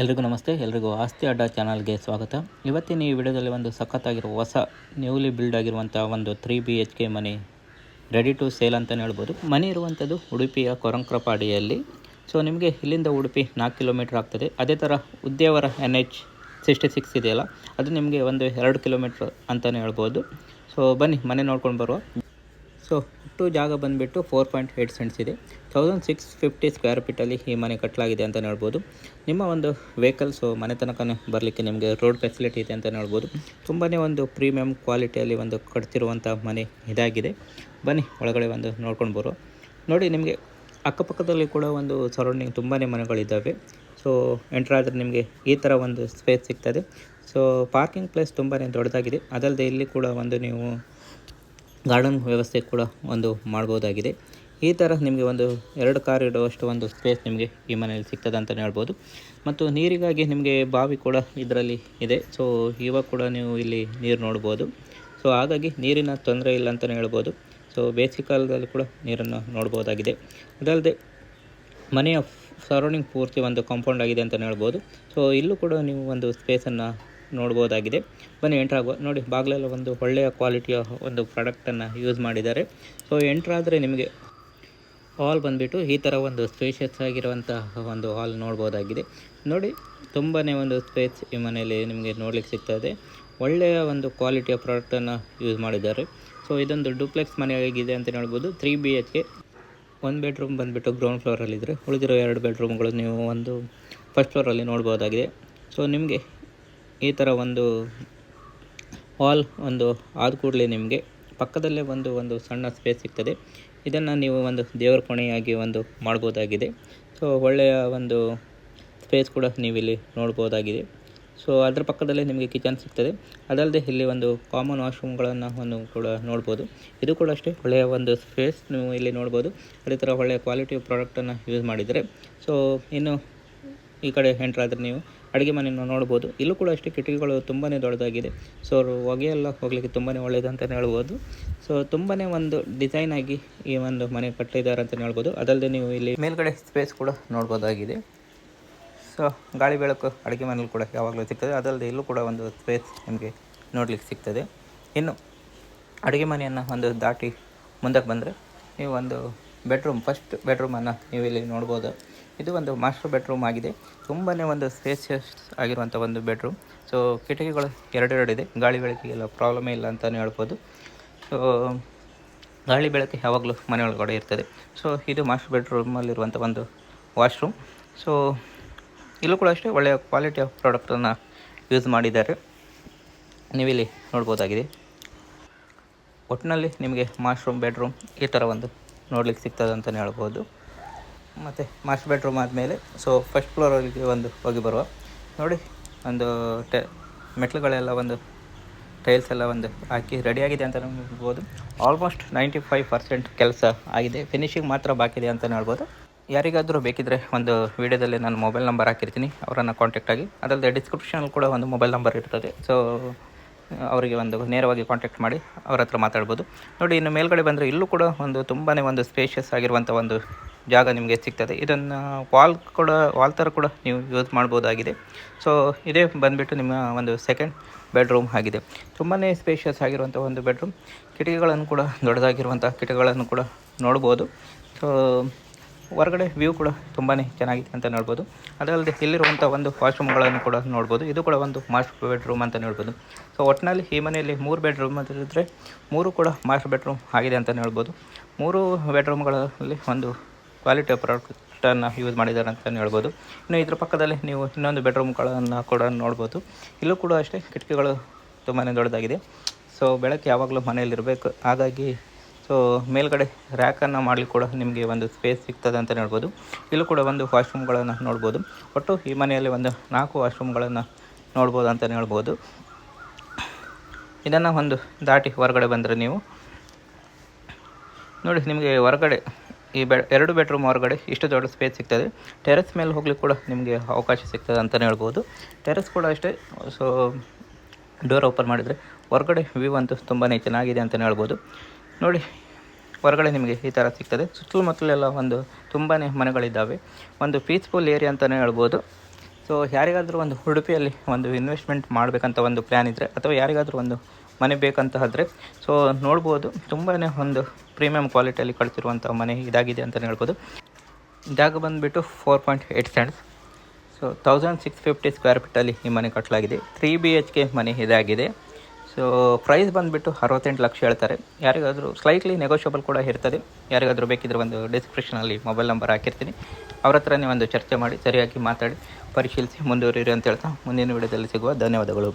ಎಲ್ರಿಗೂ ನಮಸ್ತೆ. ಎಲ್ರಿಗೂ ಆಸ್ತಿ ಅಡ್ಡ ಚಾನಲ್ಗೆ ಸ್ವಾಗತ. ಇವತ್ತಿನ ಈ ವಿಡಿಯೋದಲ್ಲಿ ಒಂದು ಸಖತ್ತಾಗಿರೋ ಹೊಸ ನ್ಯೂಲಿ ಬಿಲ್ಡ್ ಆಗಿರುವಂಥ ಒಂದು 3BHK ಮನೆ ರೆಡಿ ಟು ಸೇಲ್ ಅಂತಲೇ ಹೇಳ್ಬೋದು. ಮನೆ ಇರುವಂಥದ್ದು ಉಡುಪಿಯ ಕೊರಂಕ್ರಪಾಡಿಯಲ್ಲಿ. ಸೊ ನಿಮಗೆ ಇಲ್ಲಿಂದ ಉಡುಪಿ 4 ಕಿಲೋಮೀಟ್ರ್ ಆಗ್ತದೆ. ಅದೇ ಥರ ಉದ್ಯಾವರ NH66 ಇದೆಯಲ್ಲ, ಅದು ನಿಮಗೆ ಒಂದು 2 ಕಿಲೋಮೀಟ್ರ್ ಅಂತಲೇ ಹೇಳ್ಬೋದು. ಸೊ ಬನ್ನಿ ಮನೆ ನೋಡ್ಕೊಂಡು ಬರುವ. ಸೊ ಒಟ್ಟು ಜಾಗ ಬಂದುಬಿಟ್ಟು 4.8 ಸೆಂಟ್ಸ್ ಇದೆ. 1650 ಸ್ಕ್ವೇರ್ ಫೀಟಲ್ಲಿ ಈ ಮನೆ ಕಟ್ಟಲಾಗಿದೆ ಅಂತಲೇ ಹೇಳ್ಬೋದು. ನಿಮ್ಮ ಒಂದು ವೆಹಿಕಲ್ಸು ಮನೆ ತನಕ ಬರಲಿಕ್ಕೆ ನಿಮಗೆ ರೋಡ್ ಫೆಸಿಲಿಟಿ ಇದೆ ಅಂತಲೇ ಹೇಳ್ಬೋದು. ತುಂಬಾ ಒಂದು ಪ್ರೀಮಿಯಮ್ ಕ್ವಾಲಿಟಿಯಲ್ಲಿ ಒಂದು ಕಟ್ತಿರುವಂಥ ಮನೆ ಇದಾಗಿದೆ. ಬನ್ನಿ ಒಳಗಡೆ ಒಂದು ನೋಡ್ಕೊಂಡು ಬರುವ. ನೋಡಿ, ನಿಮಗೆ ಅಕ್ಕಪಕ್ಕದಲ್ಲಿ ಕೂಡ ಒಂದು ಸರೌಂಡಿಂಗ್ ತುಂಬಾ ಮನೆಗಳಿದ್ದಾವೆ. ಸೊ ಎಂಟ್ರಾದರೆ ನಿಮಗೆ ಈ ಥರ ಒಂದು ಸ್ಪೇಸ್ ಸಿಗ್ತದೆ. ಸೊ ಪಾರ್ಕಿಂಗ್ ಪ್ಲೇಸ್ ತುಂಬಾ ದೊಡ್ಡದಾಗಿದೆ. ಅದಲ್ಲದೆ ಇಲ್ಲಿ ಕೂಡ ಒಂದು ನೀವು ಗಾರ್ಡನ್ ವ್ಯವಸ್ಥೆ ಕೂಡ ಒಂದು ಮಾಡ್ಬೋದಾಗಿದೆ. ಈ ಥರ ನಿಮಗೆ ಒಂದು 2 ಕಾರ್ ಇಡುವಷ್ಟು ಒಂದು ಸ್ಪೇಸ್ ನಿಮಗೆ ಈ ಮನೆಯಲ್ಲಿ ಸಿಗ್ತದೆ ಅಂತಲೇ ಹೇಳ್ಬೋದು. ಮತ್ತು ನೀರಿಗಾಗಿ ನಿಮಗೆ ಬಾವಿ ಕೂಡ ಇದರಲ್ಲಿ ಇದೆ. ಸೊ ಇವಾಗ ಕೂಡ ನೀವು ಇಲ್ಲಿ ನೀರು ನೋಡ್ಬೋದು. ಸೊ ಹಾಗಾಗಿ ನೀರಿನ ತೊಂದರೆ ಇಲ್ಲ ಅಂತಲೇ ಹೇಳ್ಬೋದು. ಸೊ ಬೇಸಿಗೆ ಕಾಲದಲ್ಲಿ ಕೂಡ ನೀರನ್ನು ನೋಡ್ಬೋದಾಗಿದೆ. ಅದಲ್ಲದೆ ಮನೆಯ ಸರೌಂಡಿಂಗ್ ಪೂರ್ತಿ ಒಂದು ಕಾಂಪೌಂಡ್ ಆಗಿದೆ ಅಂತಲೇ ಹೇಳ್ಬೋದು. ಸೊ ಇಲ್ಲೂ ಕೂಡ ನೀವು ಒಂದು ಸ್ಪೇಸನ್ನು ನೋಡ್ಬೋದಾಗಿದೆ. ಬನ್ನಿ ಎಂಟ್ರಾಗುವ. ನೋಡಿ, ಬಾಗಿಲೆಲ್ಲ ಒಂದು ಒಳ್ಳೆಯ ಕ್ವಾಲಿಟಿಯ ಒಂದು ಪ್ರಾಡಕ್ಟನ್ನು ಯೂಸ್ ಮಾಡಿದ್ದಾರೆ. ಸೊ ಎಂಟ್ರಾದರೆ ನಿಮಗೆ ಹಾಲ್ ಬಂದುಬಿಟ್ಟು ಈ ಥರ ಒಂದು ಸ್ಪೇಷಿಯಸ್ ಆಗಿರುವಂತಹ ಒಂದು ಹಾಲ್ ನೋಡ್ಬೋದಾಗಿದೆ. ನೋಡಿ, ತುಂಬಾ ಒಂದು ಸ್ಪೇಸ್ ಈ ಮನೆಯಲ್ಲಿ ನಿಮಗೆ ನೋಡಲಿಕ್ಕೆ ಸಿಗ್ತದೆ. ಒಳ್ಳೆಯ ಒಂದು ಕ್ವಾಲಿಟಿಯ ಪ್ರಾಡಕ್ಟನ್ನು ಯೂಸ್ ಮಾಡಿದ್ದಾರೆ. ಸೊ ಇದೊಂದು ಡುಪ್ಲೆಕ್ಸ್ ಮನೆ ಆಗಿದೆ ಅಂತಲೇ ಹೇಳ್ಬೋದು. 3BHK. 1 ಬೆಡ್ರೂಮ್ ಬಂದುಬಿಟ್ಟು ಗ್ರೌಂಡ್ ಫ್ಲೋರಲ್ಲಿದ್ದರೆ, ಉಳಿದಿರೋ 2 ಬೆಡ್ರೂಮ್ಗಳು ನೀವು ಒಂದು ಫಸ್ಟ್ ಫ್ಲೋರಲ್ಲಿ ನೋಡ್ಬೋದಾಗಿದೆ. ಸೊ ನಿಮಗೆ ಈ ಥರ ಒಂದು ಹಾಲ್ ಒಂದು ಆದ ಕೂಡಲೇ ನಿಮಗೆ ಪಕ್ಕದಲ್ಲೇ ಒಂದು ಸಣ್ಣ ಸ್ಪೇಸ್ ಸಿಗ್ತದೆ. ಇದನ್ನು ನೀವು ಒಂದು ದೇವರ ಕೋಣೆಯಾಗಿ ಒಂದು ಮಾಡ್ಬೋದಾಗಿದೆ. ಸೊ ಒಳ್ಳೆಯ ಒಂದು ಸ್ಪೇಸ್ ಕೂಡ ನೀವಿಲ್ಲಿ ನೋಡ್ಬೋದಾಗಿದೆ. ಸೊ ಅದರ ಪಕ್ಕದಲ್ಲೇ ನಿಮಗೆ ಕಿಚನ್ ಸಿಗ್ತದೆ. ಅದಲ್ಲದೆ ಇಲ್ಲಿ ಒಂದು ಕಾಮನ್ ವಾಶ್ರೂಮ್ಗಳನ್ನು ಒಂದು ಕೂಡ ನೋಡ್ಬೋದು. ಇದು ಕೂಡ ಅಷ್ಟೇ ಒಳ್ಳೆಯ ಒಂದು ಸ್ಪೇಸ್ ನೀವು ಇಲ್ಲಿ ನೋಡ್ಬೋದು. ಅದೇ ಥರ ಒಳ್ಳೆಯ ಕ್ವಾಲಿಟಿ ಪ್ರಾಡಕ್ಟನ್ನು ಯೂಸ್ ಮಾಡಿದರೆ. ಸೊ ಇನ್ನು ಈ ಕಡೆ ಎಂಟ್ರಾದರೆ ನೀವು ಅಡುಗೆ ಮನೆಯನ್ನು ನೋಡ್ಬೋದು. ಇಲ್ಲೂ ಕೂಡ ಅಷ್ಟೇ ಕಿಟಕಿಗಳು ತುಂಬಾ ದೊಡ್ಡದಾಗಿದೆ. ಸೊ ಹೊಗೆಯೆಲ್ಲ ಹೋಗಲಿಕ್ಕೆ ತುಂಬಾ ಒಳ್ಳೆಯದು ಅಂತಲೇ ಹೇಳ್ಬೋದು. ಸೊ ತುಂಬಾ ಒಂದು ಡಿಸೈನ್ ಆಗಿ ಈ ಒಂದು ಮನೆ ಕಟ್ಟಿದ್ದಾರೆ ಅಂತಲೇ ಹೇಳ್ಬೋದು. ಅದಲ್ಲದೆ ನೀವು ಇಲ್ಲಿ ಮೇಲ್ಗಡೆ ಸ್ಪೇಸ್ ಕೂಡ ನೋಡ್ಬೋದಾಗಿದೆ. ಸೊ ಗಾಳಿ ಬೆಳಕು ಅಡುಗೆ ಮನೆಯಲ್ಲಿ ಕೂಡ ಯಾವಾಗಲೂ ಸಿಗ್ತದೆ. ಅದಲ್ಲದೆ ಇಲ್ಲೂ ಕೂಡ ಒಂದು ಸ್ಪೇಸ್ ನಿಮಗೆ ನೋಡಲಿಕ್ಕೆ ಸಿಗ್ತದೆ. ಇನ್ನು ಅಡುಗೆ ಮನೆಯನ್ನು ಒಂದು ದಾಟಿ ಮುಂದಕ್ಕೆ ಬಂದರೆ ನೀವು ಒಂದು ಫಸ್ಟ್ ಬೆಡ್ರೂಮನ್ನು ನೀವು ಇಲ್ಲಿ ನೋಡ್ಬೋದು. ಇದು ಒಂದು ಮಾಸ್ಟರ್ ಬೆಡ್ರೂಮ್ ಆಗಿದೆ. ತುಂಬಾ ಒಂದು ಸ್ಪೇಸಿಯಸ್ ಆಗಿರುವಂಥ ಒಂದು ಬೆಡ್ರೂಮ್. ಸೊ ಕಿಟಕಿಗಳು 2 ಇದೆ. ಗಾಳಿ ಬೆಳಕಿಗೆಲ್ಲ ಪ್ರಾಬ್ಲಮೇ ಇಲ್ಲ ಅಂತಲೇ ಹೇಳ್ಬೋದು. ಸೊ ಗಾಳಿ ಬೆಳಕು ಯಾವಾಗಲೂ ಮನೆ ಒಳಗಡೆ ಇರ್ತದೆ. ಸೊ ಇದು ಮಾಸ್ಟರ್ ಬೆಡ್ರೂಮಲ್ಲಿರುವಂಥ ಒಂದು ವಾಶ್ರೂಮ್. ಸೊ ಇಲ್ಲೂ ಕೂಡ ಅಷ್ಟೇ ಒಳ್ಳೆಯ ಕ್ವಾಲಿಟಿಯ ಪ್ರಾಡಕ್ಟನ್ನು ಯೂಸ್ ಮಾಡಿದ್ದಾರೆ. ನೀವಿಲ್ಲಿ ನೋಡ್ಬೋದಾಗಿದೆ. ಒಟ್ಟಿನಲ್ಲಿ ನಿಮಗೆ ಮಾಸ್ಟ್ರೂಮ್ ಬೆಡ್ರೂಮ್ ಈ ಥರ ಒಂದು ನೋಡ್ಲಿಕ್ಕೆ ಸಿಗ್ತದೆ ಅಂತಲೇ ಹೇಳ್ಬೋದು. ಮತ್ತು ಮಾಸ್ಟರ್ ಬೆಡ್ರೂಮ್ ಆದಮೇಲೆ ಸೊ ಫಸ್ಟ್ ಫ್ಲೋರಲ್ಲಿ ಒಂದು ಹೋಗಿ ಬರುವ. ನೋಡಿ, ಒಂದು ಮೆಟ್ಲುಗಳೆಲ್ಲ ಒಂದು ಟೈಲ್ಸ್ ಎಲ್ಲ ಒಂದು ಹಾಕಿ ರೆಡಿಯಾಗಿದೆ ಅಂತಲೇ ಹೇಳ್ಬೋದು. ಆಲ್ಮೋಸ್ಟ್ 95% ಕೆಲಸ ಆಗಿದೆ. ಫಿನಿಶಿಂಗ್ ಮಾತ್ರ ಬಾಕಿ ಇದೆ ಅಂತಲೇ ಹೇಳ್ಬೋದು. ಯಾರಿಗಾದರೂ ಬೇಕಿದ್ದರೆ ಒಂದು ವೀಡಿಯೋದಲ್ಲಿ ನಾನು ಮೊಬೈಲ್ ನಂಬರ್ ಹಾಕಿರ್ತೀನಿ, ಅವರನ್ನು ಕಾಂಟ್ಯಾಕ್ಟ್ ಆಗಿ. ಅದಲ್ಲದೆ ಡಿಸ್ಕ್ರಿಪ್ಷನಲ್ಲಿ ಕೂಡ ಒಂದು ಮೊಬೈಲ್ ನಂಬರ್ ಇರ್ತದೆ. ಸೊ ಅವರಿಗೆ ಒಂದು ನೇರವಾಗಿ ಕಾಂಟ್ಯಾಕ್ಟ್ ಮಾಡಿ ಅವ್ರ ಹತ್ರ ಮಾತಾಡ್ಬೋದು. ನೋಡಿ, ಇನ್ನು ಮೇಲ್ಗಡೆ ಬಂದರೆ ಇಲ್ಲೂ ಕೂಡ ಒಂದು ತುಂಬಾ ಒಂದು ಸ್ಪೇಷಿಯಸ್ ಆಗಿರುವಂಥ ಒಂದು ಜಾಗ ನಿಮಗೆ ಸಿಗ್ತದೆ. ಇದನ್ನು ವಾಲ್ ಥರ ಕೂಡ ನೀವು ಯೂಸ್ ಮಾಡ್ಬೋದಾಗಿದೆ. ಸೊ ಇದೇ ಬಂದುಬಿಟ್ಟು ನಿಮ್ಮ ಒಂದು ಸೆಕೆಂಡ್ ಬೆಡ್ರೂಮ್ ಆಗಿದೆ. ತುಂಬಾ ಸ್ಪೇಷಿಯಸ್ ಆಗಿರುವಂಥ ಒಂದು ಬೆಡ್ರೂಮ್. ಕಿಟಕಿಗಳನ್ನು ಕೂಡ ದೊಡ್ಡದಾಗಿರುವಂಥ ಕಿಟಕಿಗಳನ್ನು ಕೂಡ ನೋಡ್ಬೋದು. ಸೊ ಹೊರಗಡೆ ವ್ಯೂ ಕೂಡ ತುಂಬಾ ಚೆನ್ನಾಗಿದೆ ಅಂತ ನೋಡ್ಬೋದು. ಅದಲ್ಲದೆ ಇಲ್ಲಿರುವಂಥ ಒಂದು ವಾಶ್ರೂಮ್ಗಳನ್ನು ಕೂಡ ನೋಡ್ಬೋದು. ಇದು ಕೂಡ ಒಂದು ಮಾಸ್ಟರ್ ಬೆಡ್ರೂಮ್ ಅಂತ ನೋಡ್ಬೋದು. ಸೊ ಒಟ್ಟಿನಲ್ಲಿ ಈ ಮನೆಯಲ್ಲಿ 3 ಬೆಡ್ರೂಮ್ ಇದ್ದರೆ 3 ಕೂಡ ಮಾಸ್ಟರ್ ಬೆಡ್ರೂಮ್ ಆಗಿದೆ ಅಂತ ಹೇಳ್ಬೋದು. 3 ಬೆಡ್ರೂಮ್ಗಳಲ್ಲಿ ಒಂದು ಕ್ವಾಲಿಟಿಯ ಪ್ರಾಡಕ್ಟನ್ನು ಯೂಸ್ ಮಾಡಿದ್ದಾರೆ ಅಂತ ಹೇಳ್ಬೋದು. ಇನ್ನು ಇದ್ರ ಪಕ್ಕದಲ್ಲಿ ನೀವು ಇನ್ನೊಂದು ಬೆಡ್ರೂಮ್ಗಳನ್ನು ಕೂಡ ನೋಡ್ಬೋದು. ಇಲ್ಲೂ ಕೂಡ ಅಷ್ಟೇ ಕಿಟಕಿಗಳು ತುಂಬಾ ದೊಡ್ಡದಾಗಿದೆ. ಸೊ ಬೆಳಕು ಯಾವಾಗಲೂ ಮನೆಯಲ್ಲಿರಬೇಕು. ಹಾಗಾಗಿ ಸೊ ಮೇಲ್ಗಡೆ ರ್ಯಾಕನ್ನು ಮಾಡಲಿಕ್ಕೆ ಕೂಡ ನಿಮಗೆ ಒಂದು ಸ್ಪೇಸ್ ಸಿಗ್ತದೆ ಅಂತಲೇ ಹೇಳ್ಬೋದು. ಇಲ್ಲೂ ಕೂಡ ಒಂದು ವಾಶ್ರೂಮ್ಗಳನ್ನು ನೋಡ್ಬೋದು. ಒಟ್ಟು ಈ ಮನೆಯಲ್ಲಿ ಒಂದು 4 ವಾಶ್ರೂಮ್ಗಳನ್ನು ನೋಡ್ಬೋದು ಅಂತಲೇ ಹೇಳ್ಬೋದು. ಇದನ್ನು ಒಂದು ದಾಟಿ ಹೊರಗಡೆ ಬಂದರೆ ನೀವು ನೋಡಿ, ನಿಮಗೆ ಹೊರಗಡೆ ಈ 2 ಬೆಡ್ರೂಮ್ ಹೊರಗಡೆ ಇಷ್ಟು ದೊಡ್ಡ ಸ್ಪೇಸ್ ಸಿಗ್ತದೆ. ಟೆರೆಸ್ ಮೇಲೆ ಹೋಗ್ಲಿಕ್ಕೆ ಕೂಡ ನಿಮಗೆ ಅವಕಾಶ ಸಿಗ್ತದೆ ಅಂತಲೇ ಹೇಳ್ಬೋದು. ಟೆರೆಸ್ ಕೂಡ ಅಷ್ಟೇ. ಸೊ ಡೋರ್ ಓಪನ್ ಮಾಡಿದರೆ ಹೊರಗಡೆ ವ್ಯೂ ಅಂತೂ ತುಂಬಾ ಚೆನ್ನಾಗಿದೆ ಅಂತಲೇ ಹೇಳ್ಬೋದು. ನೋಡಿ, ಹೊರಗಡೆ ನಿಮಗೆ ಈ ಥರ ಸಿಗ್ತದೆ. ಸುತ್ತಮುತ್ತಲೆಲ್ಲ ಒಂದು ತುಂಬಾ ಮನೆಗಳಿದ್ದಾವೆ. ಒಂದು ಪೀಸ್ಫುಲ್ ಏರಿಯಾ ಅಂತಲೇ ಹೇಳ್ಬೋದು. ಸೊ ಯಾರಿಗಾದರೂ ಒಂದು ಉಡುಪಿಯಲ್ಲಿ ಒಂದು ಇನ್ವೆಸ್ಟ್ಮೆಂಟ್ ಮಾಡಬೇಕಂತ ಒಂದು ಪ್ಲ್ಯಾನ್ ಇದ್ದರೆ, ಅಥವಾ ಯಾರಿಗಾದರೂ ಒಂದು ಮನೆ ಬೇಕಂತ ಆದರೆ ಸೊ ನೋಡ್ಬೋದು, ತುಂಬಾ ಒಂದು ಪ್ರೀಮಿಯಂ ಕ್ವಾಲಿಟಿಯಲ್ಲಿ ಕಳಿಸಿರುವಂಥ ಮನೆ ಇದಾಗಿದೆ ಅಂತಲೇ ಹೇಳ್ಬೋದು. ಜಾಗ ಬಂದುಬಿಟ್ಟು 4.8 ಸೆಂಟ್ಸ್. ಸೊ 1650 ಸ್ಕ್ವೇರ್ ಫೀಟಲ್ಲಿ ಈ ಮನೆ ಕಟ್ಟಲಾಗಿದೆ. 3 BHK ಮನೆ ಇದಾಗಿದೆ. ಸೊ ಪ್ರೈಸ್ ಬಂದುಬಿಟ್ಟು 68 ಲಕ್ಷ ಹೇಳ್ತಾರೆ. ಯಾರಿಗಾದರೂ ಸ್ಲೈಟ್ಲಿ ನೆಗೋಷಿಯಬಲ್ ಕೂಡ ಇರ್ತದೆ. ಯಾರಿಗಾದರೂ ಬೇಕಿದ್ರೆ ಒಂದು ಡಿಸ್ಕ್ರಿಪ್ಷನಲ್ಲಿ ಮೊಬೈಲ್ ನಂಬರ್ ಹಾಕಿರ್ತೀನಿ, ಅವ್ರ ಹತ್ರನೇ ಒಂದು ಚರ್ಚೆ ಮಾಡಿ ಸರಿಯಾಗಿ ಮಾತಾಡಿ ಪರಿಶೀಲಿಸಿ ಮುಂದುವರಿರಿ ಅಂತ ಹೇಳ್ತಾ ಮುಂದಿನ ವಿಡಿಯೋದಲ್ಲಿ ಸಿಗುವ. ಧನ್ಯವಾದಗಳು.